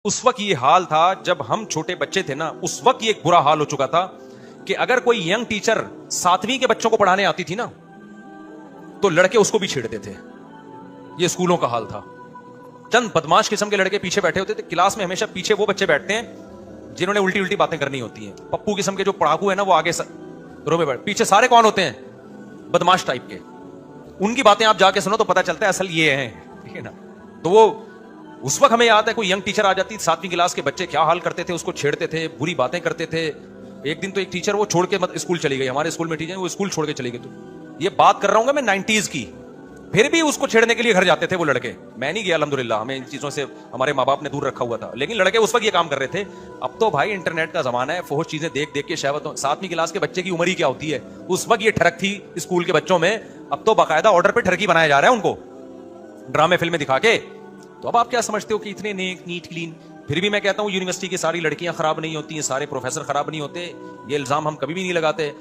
उस वक्त ये हाल था जब हम छोटे बच्चे थे ना, उस वक्त ये एक बुरा हाल हो चुका था कि अगर कोई यंग टीचर 7वीं के बच्चों को पढ़ाने आती थी ना, तो लड़के उसको भी छेड़ते थे। ये स्कूलों का हाल था। चंद बदमाश किस्म के लड़के पीछे बैठे होते थे। क्लास में हमेशा पीछे वो बच्चे बैठते हैं जिन्होंने उल्टी उल्टी बातें करनी होती हैं। पप्पू किस्म के जो पढ़ाकू है ना, वो आगे रो में बैठ, पीछे सारे कौन होते हैं? बदमाश टाइप के। उनकी बातें आप जाके सुनो तो पता चलता है असल ये है, ठीक है ना। तो वो उस वक्त हमें याद है, कोई यंग टीचर आ जाती, 7वीं क्लास के बच्चे क्या हाल करते थे, उसको छेड़ते थे, बुरी बातें करते थे। एक दिन तो एक टीचर वो छोड़ के स्कूल चली गई। हमारे स्कूल में टीचर वो स्कूल छोड़ के चली गई। तो ये बात कर रहा हूं मैं 90s की। फिर भी उसको छेड़ने के लिए घर जाते थे वो लड़के। मैं नहीं गया अल्हम्दुलिल्लाह, हमें इन चीजों से हमारे माँ बाप ने दूर रखा हुआ था, लेकिन लड़के उस वक्त ये काम कर रहे थे। अब तो भाई इंटरनेट का जमाना है, फोहश चीजें देख देख के शायद 7वीं क्लास के बच्चे की उम्र ही क्या होती है। उस वक्त ये ठरक थी स्कूल के बच्चों में। अब तो बाकायदा ऑर्डर पे ठरकी बनाया जा रहा है उनको, ड्रामे फिल्में दिखा के। तो अब आप क्या समझते हो कि इतने नेक नीट क्लीन? फिर भी मैं कहता हूं यूनिवर्सिटी की सारी लड़कियां खराब नहीं होती हैं, सारे प्रोफेसर खराब नहीं होते। ये इल्जाम हम कभी भी नहीं लगाते।